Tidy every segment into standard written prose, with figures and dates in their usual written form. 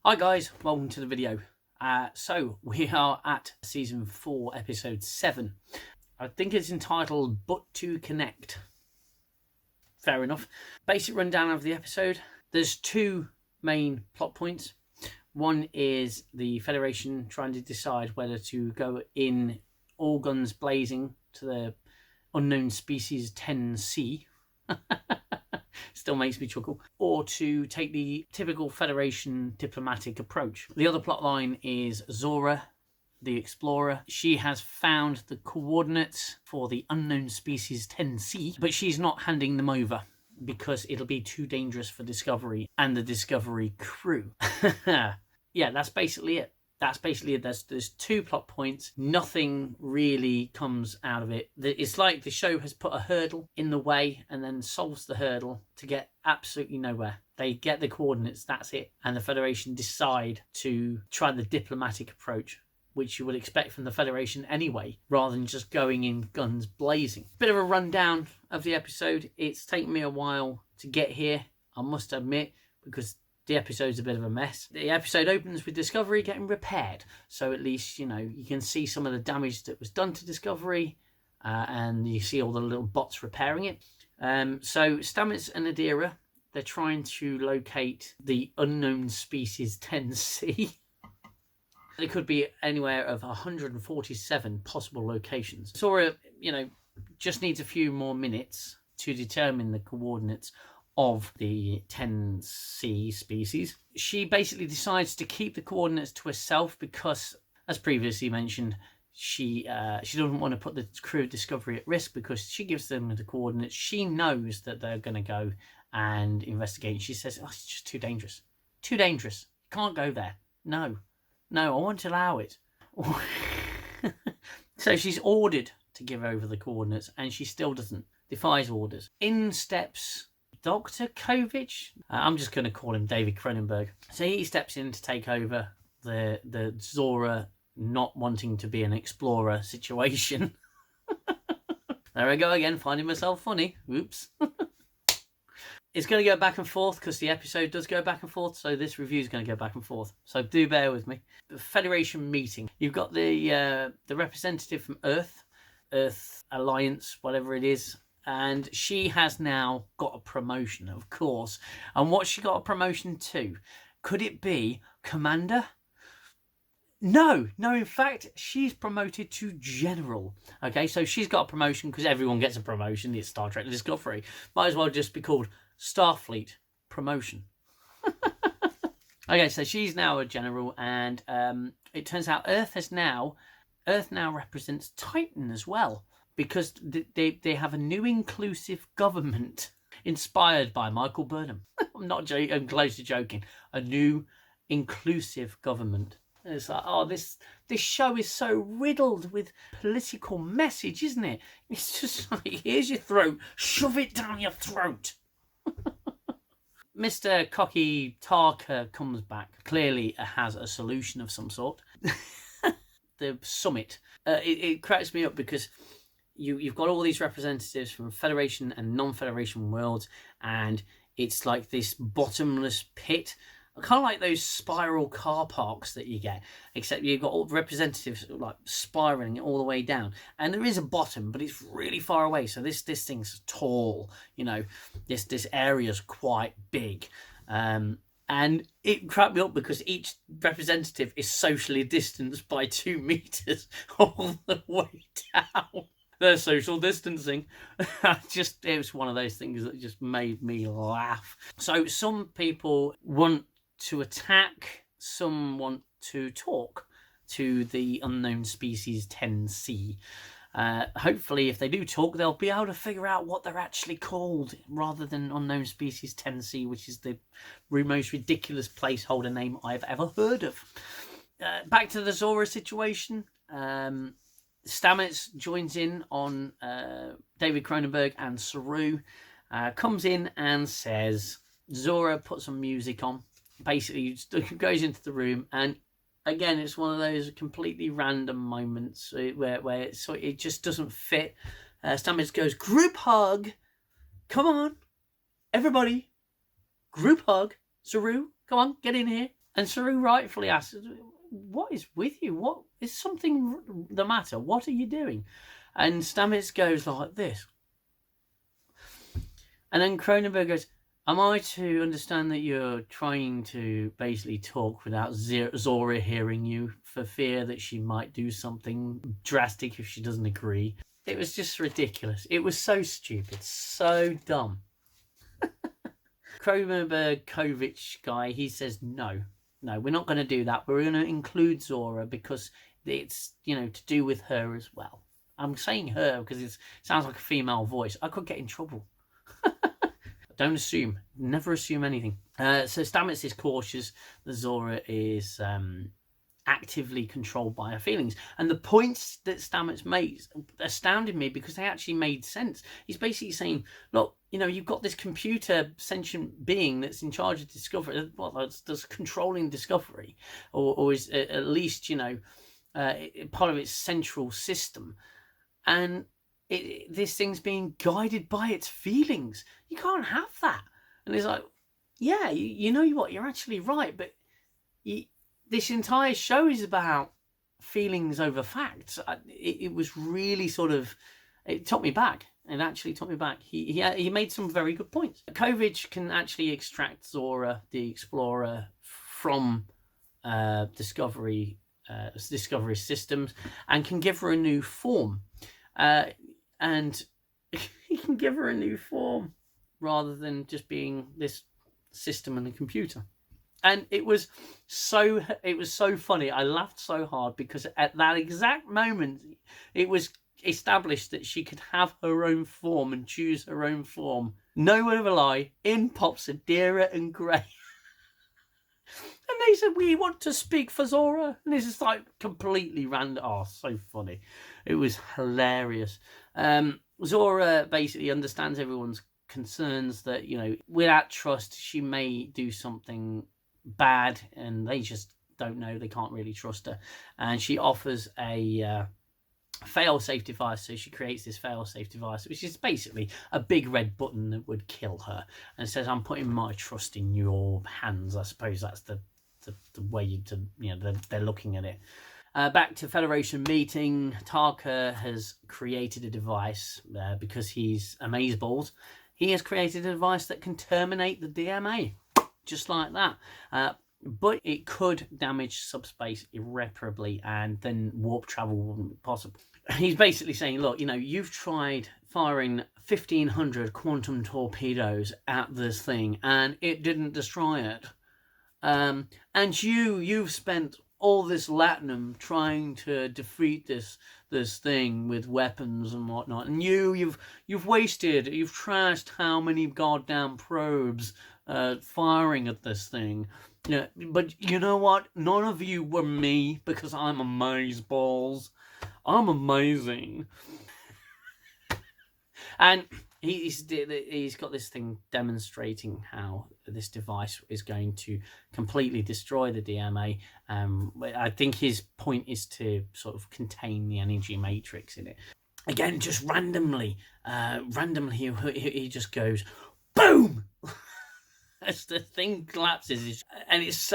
Hi guys, welcome to the video. So we are at season 4, episode 7. I think it's entitled But to Connect. Fair enough. Basic rundown of the episode. There's two main plot points. One is the Federation trying to decide whether to go in all guns blazing to the unknown species 10C. Still makes me chuckle. Or to take the typical Federation diplomatic approach. The other plot line is Zora, the explorer. She has found the coordinates for the unknown species 10C, but she's not handing them over because it'll be too dangerous for Discovery and the Discovery crew. Yeah, that's basically it. There's two plot points. Nothing really comes out of it. It's like the show has put a hurdle in the way and then solves the hurdle to get absolutely nowhere. They get the coordinates, that's it. And the Federation decide to try the diplomatic approach, which you would expect from the Federation anyway, rather than just going in guns blazing. Bit of a rundown of the episode. It's taken me a while to get here, I must admit, because the episode's a bit of a mess. The episode opens with Discovery getting repaired. So at least, you can see some of the damage that was done to Discovery. And you see all the little bots repairing it. So Stamets and Adira, they're trying to locate the unknown species 10C. There could be anywhere of 147 possible locations. Zora, just needs a few more minutes to determine the coordinates of the 10C species. She basically decides to keep the coordinates to herself because, as previously mentioned, she doesn't want to put the crew of Discovery at risk because she gives them the coordinates. She knows that they're going to go and investigate. She says, it's just too dangerous. Too dangerous. You can't go there. No, I won't allow it. So she's ordered to give over the coordinates and she still doesn't. Defies orders. In steps Dr. Kovic. I'm just going to call him David Cronenberg. So he steps in to take over the Zora not wanting to be an explorer situation. There I go again, finding myself funny. Oops. It's going to go back and forth because the episode does go back and forth. So this review is going to go back and forth. So do bear with me. The Federation meeting. You've got the representative from Earth Alliance, whatever it is. And she has now got a promotion, of course. And what's she got a promotion to? Could it be Commander? No, in fact, she's promoted to General. Okay, so she's got a promotion because everyone gets a promotion. It's Star Trek Discovery. Might as well just be called Starfleet Promotion. Okay, so she's now a General. And it turns out Earth now represents Titan as well. Because they have a new inclusive government inspired by Michael Burnham. I'm not joking, I'm close to joking. A new inclusive government. And it's like, this show is so riddled with political message, isn't it? It's just like, here's your throat, shove it down your throat. Mr. Cocky Tarka comes back. Clearly has a solution of some sort. The summit. It cracks me up because You've got all these representatives from Federation and non-Federation worlds, and it's like this bottomless pit, kind of like those spiral car parks that you get, except you've got all the representatives like spiraling all the way down, and there is a bottom, but it's really far away. So this thing's tall, this area's quite big, and it cracked me up because each representative is socially distanced by 2 meters all the way down. They're social distancing. It was one of those things that just made me laugh. So some people want to attack, some want to talk to the unknown species 10C. Hopefully, if they do talk, they'll be able to figure out what they're actually called, rather than unknown species 10C, which is the most ridiculous placeholder name I've ever heard of. Back to the Zora situation. Stamets joins in on David Cronenberg and Saru. Comes in and says, Zora puts some music on. Basically, goes into the room, and again, it's one of those completely random moments where it just doesn't fit. Stamets goes, group hug. Come on, everybody. Group hug. Saru, come on, get in here. And Saru rightfully asks, what is with you? What is something the matter? What are you doing? And Stamets goes like this. And then Cronenberg goes, am I to understand that you're trying to basically talk without Zora hearing you for fear that she might do something drastic if she doesn't agree? It was just ridiculous. It was so stupid, so dumb. Cronenberg Kovic guy, he says, no, we're not going to do that. We're going to include Zora because it's, to do with her as well. I'm saying her because it sounds like a female voice. I could get in trouble. Don't assume. Never assume anything. So Stamets is cautious that Zora is actively controlled by her feelings. And the points that Stamets makes astounded me because they actually made sense. He's basically saying, look, you've got this computer sentient being that's in charge of discovery, that's controlling discovery, or is at least, part of its central system. And this thing's being guided by its feelings. You can't have that. And it's like, yeah, you know what, you're actually right, but this entire show is about feelings over facts. It was really it took me back. It actually took me back. He made some very good points. Kovic can actually extract Zora, the Explorer, from Discovery systems and can give her a new form. And he can give her a new form rather than just being this system and a computer. And it was so funny. I laughed so hard because at that exact moment, it was established that she could have her own form and choose her own form. No word of a lie, in pops Adira and Grey. And they said, we want to speak for Zora. And this is like completely random. Oh, so funny. It was hilarious. Zora basically understands everyone's concerns that, without trust, she may do something bad and they just don't know. They can't really trust her. And she offers a fail-safe device. So she creates this fail-safe device, which is basically a big red button that would kill her. And says, I'm putting my trust in your hands. I suppose that's the way they're looking at it. Back to Federation meeting, Tarka has created a device because he's amazeballs. He has created a device that can terminate the DMA, just like that. But it could damage subspace irreparably, and then warp travel wouldn't be possible. He's basically saying, look, you've tried firing 1,500 quantum torpedoes at this thing, and it didn't destroy it. And you've spent all this latinum trying to defeat this thing with weapons and whatnot, and you've trashed how many goddamn probes firing at this thing. Yeah, but you know what? None of you were me because I'm amazeballs. I'm amazing. And he's got this thing demonstrating how this device is going to completely destroy the DMA. I think his point is to sort of contain the energy matrix in it. Again, just randomly, he just goes, boom! As the thing collapses, and it's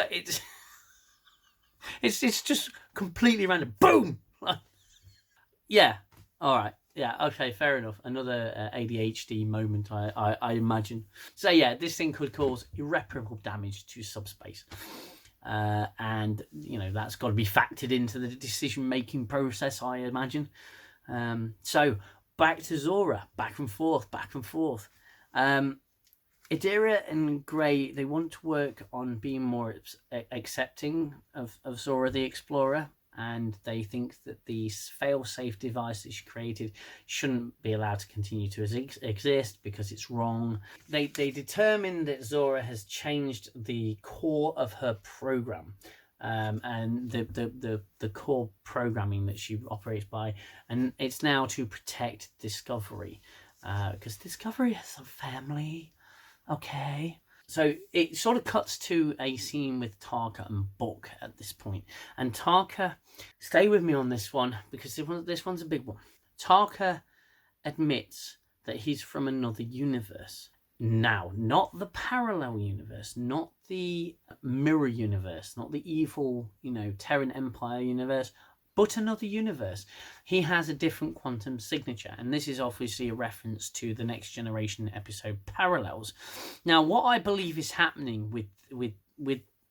just completely random. Boom! Yeah, all right. Yeah, okay, fair enough. Another ADHD moment, I imagine. So yeah, this thing could cause irreparable damage to subspace. And, that's got to be factored into the decision-making process, I imagine. So, back to Zora. Back and forth. Adira and Grey, they want to work on being more accepting of Zora the Explorer. And they think that the fail-safe device that she created shouldn't be allowed to continue to exist because it's wrong. They determine that Zora has changed the core of her program, and the core programming that she operates by, and it's now to protect Discovery, because Discovery has a family. Okay. So it sort of cuts to a scene with Tarka and Book at this point. And Tarka, stay with me on this one, because this one's a big one. Tarka admits that he's from another universe. Now, not the parallel universe, not the mirror universe, not the evil, Terran Empire universe, but another universe. He has a different quantum signature, and this is obviously a reference to the Next Generation episode Parallels. Now, what I believe is happening with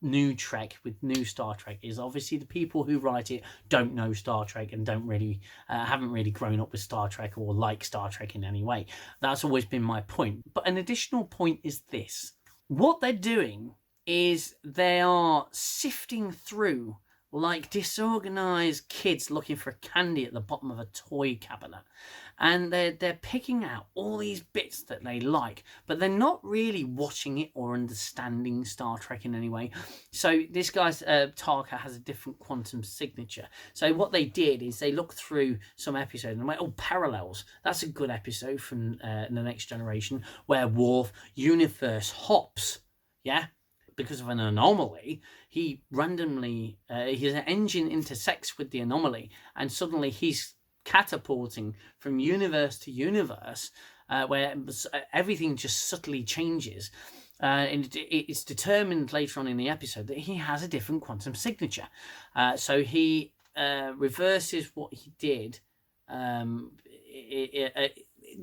new Trek, with new Star Trek, is obviously the people who write it don't know Star Trek and don't really haven't really grown up with Star Trek or like Star Trek in any way. That's always been my point. But an additional point is this: what they're doing is they are sifting through like disorganized kids looking for candy at the bottom of a toy cabinet, and they're picking out all these bits that they like, but they're not really watching it or understanding Star Trek in any way. So this guy's Tarka has a different quantum signature. So what they did is they looked through some episodes and went, oh, Parallels, that's a good episode from the Next Generation where Worf universe hops, yeah, because of an anomaly. He randomly, his engine intersects with the anomaly, and suddenly he's catapulting from universe to universe, where everything just subtly changes. And it's determined later on in the episode that he has a different quantum signature. So he reverses what he did. The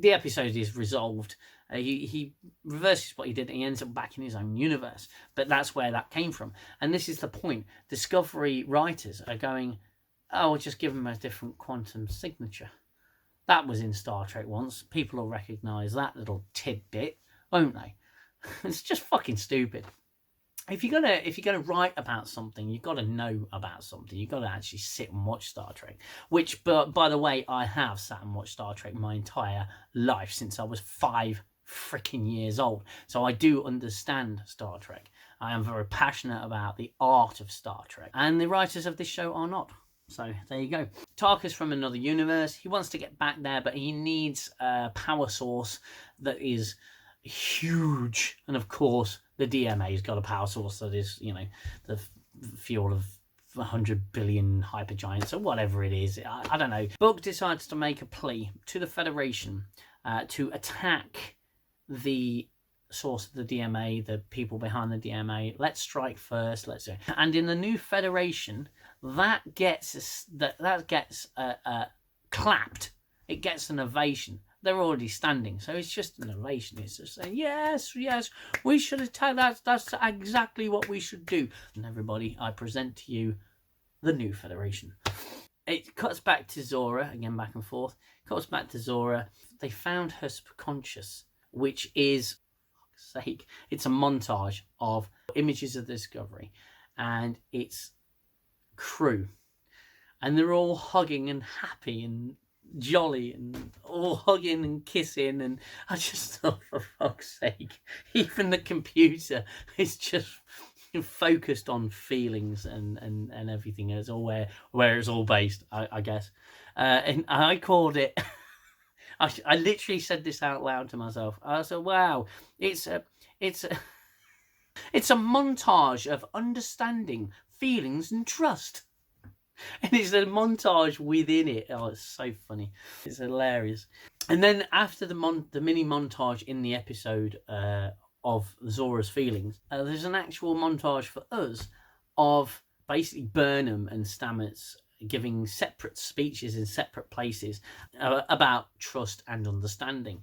episode is resolved. He reverses what he did and he ends up back in his own universe. But that's where that came from. And this is the point. Discovery writers are going, oh, we'll just give him a different quantum signature. That was in Star Trek once. People will recognise that little tidbit, won't they? It's just fucking stupid. If you're gonna write about something, you've got to know about something. You've got to actually sit and watch Star Trek. Which, by the way, I have sat and watched Star Trek my entire life since I was 5 freaking years old. So I do understand Star Trek. I am very passionate about the art of Star Trek, and the writers of this show are not. So there you go. Tarka's from another universe. He wants to get back there, but he needs a power source that is huge. And of course, the DMA's got a power source that is, the fuel of 100 billion hypergiants or whatever it is. I don't know. Book decides to make a plea to the Federation to attack the source of the DMA, the people behind the DMA. Let's strike first. Let's do it. And in the new Federation, that gets clapped. It gets an ovation. They're already standing, so it's just an ovation. It's just saying, yes, we should attack. That's exactly what we should do. And everybody, I present to you the new Federation. It cuts back to Zora, again back and forth. Cuts back to Zora. They found her subconscious, which is, for fuck's sake, it's a montage of images of the Discovery and its crew. And they're all hugging and happy and jolly and all hugging and kissing, and I just thought, for fuck's sake, even the computer is just focused on feelings and everything as all where it's all based, I guess. And I called it I literally said this out loud to myself. I said, wow, it's a montage of understanding, feelings and trust. And it's a montage within it. Oh, it's so funny. It's hilarious. And then after the mini montage in the episode of Zora's feelings, there's an actual montage for us of basically Burnham and Stamets giving separate speeches in separate places about trust and understanding.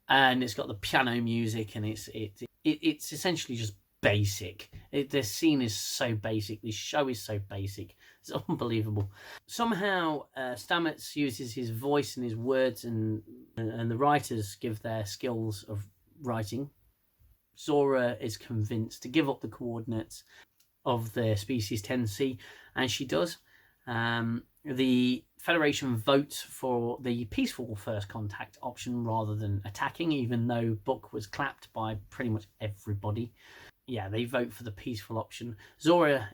And it's got the piano music, and it's essentially just basic. The scene is so basic. The show is so basic. It's unbelievable. Somehow Stamets uses his voice and his words, and the writers give their skills of writing. Zora is convinced to give up the coordinates of the species 10C, and she does. The Federation votes for the peaceful first contact option rather than attacking, even though Book was clapped by pretty much everybody. Yeah, they vote for the peaceful option. Zora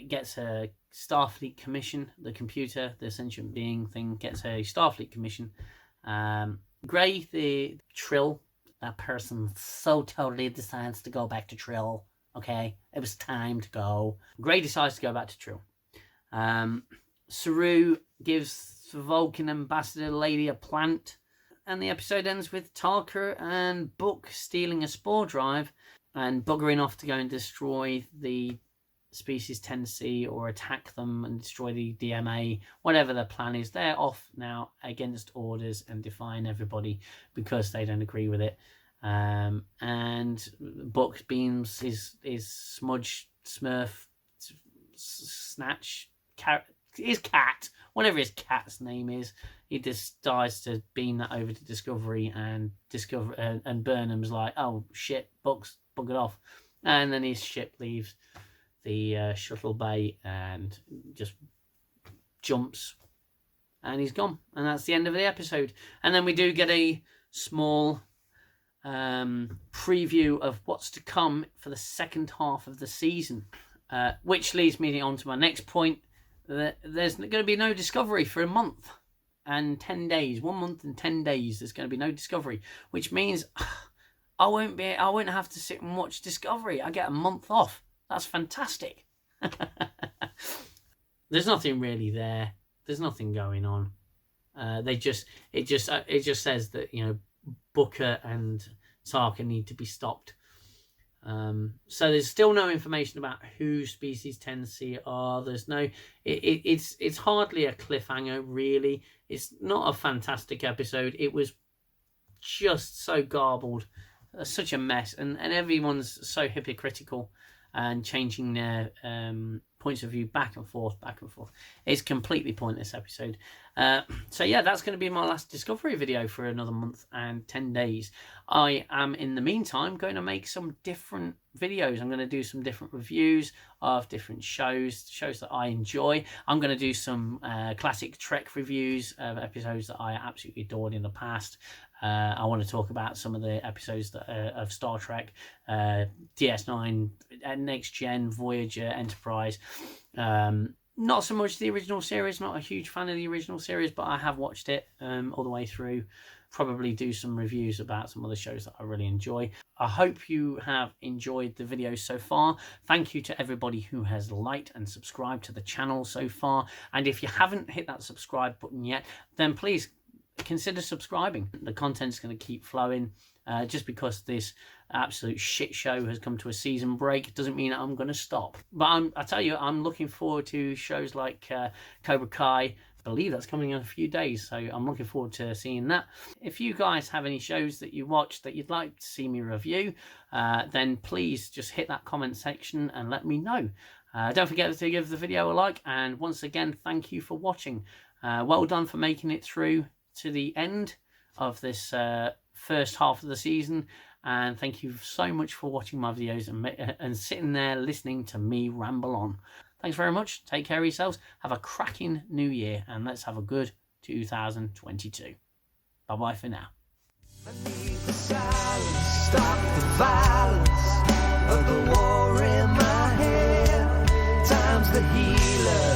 gets a Starfleet commission. The computer, the sentient being thing, gets a Starfleet commission. Gray, the Trill, that person so totally decides to go back to Trill. Okay, it was time to go. Gray decides to go back to Trill. Saru gives the Vulcan ambassador lady a plant. And the episode ends with Tarka and Book stealing a spore drive and buggering off to go and destroy the species tendency or attack them and destroy the DMA, whatever their plan is. They're off now against orders and defying everybody because they don't agree with it. And Book beams his smudge smurf snatch his cat, whatever his cat's name is. He decides to beam that over to Discovery, and and Burnham's like, oh shit, Book's buggered off, and then his ship leaves the shuttle bay and just jumps, and he's gone, and that's the end of the episode. And then we do get a small preview of what's to come for the second half of the season, which leads me on to my next point, that there's going to be no Discovery for a month and 10 days. 1 month and 10 days there's going to be no Discovery, which means I won't have to sit and watch Discovery. I get a month off. That's fantastic. There's nothing really there. There's nothing going on. It just says that, you know, Booker and Tarka need to be stopped. So there's still no information about who species tendency are. There's no. It's hardly a cliffhanger, really. It's not a fantastic episode. It was just so garbled, such a mess, and everyone's so hypocritical and changing their points of view back and forth. It's completely pointless episode. So yeah, that's going to be my last Discovery video for another month and 10 days. I am, in the meantime, going to make some different videos. I'm going to do some different reviews of different shows that I enjoy. I'm going to do some classic Trek reviews of episodes that I absolutely adored in the past. I want to talk about some of the episodes of Star Trek, DS9, Next Gen, Voyager, Enterprise. Not so much the original series, not a huge fan of the original series, but I have watched it all the way through. Probably do some reviews about some other shows that I really enjoy. I hope you have enjoyed the video so far. Thank you to everybody who has liked and subscribed to the channel so far. And if you haven't hit that subscribe button yet, then please consider subscribing. The content's going to keep flowing. Just because this absolute shit show has come to a season break doesn't mean I'm going to stop. But I tell you, I'm looking forward to shows like Cobra Kai. I believe that's coming in a few days, so I'm looking forward to seeing that. If you guys have any shows that you watch that you'd like to see me review, then please just hit that comment section and let me know. Don't forget to give the video a like, and once again, thank you for watching. Well done for making it through to the end of this first half of the season, and thank you so much for watching my videos and sitting there listening to me ramble on. Thanks very much. Take care of yourselves. Have a cracking new year, and let's have a good 2022. Bye bye for now. I need the silence, stop the violence of the war in my head. Time's the healer,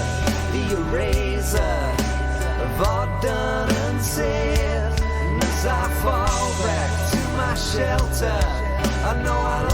the eraser of all done and said. As I fall back to my shelter, I know I'll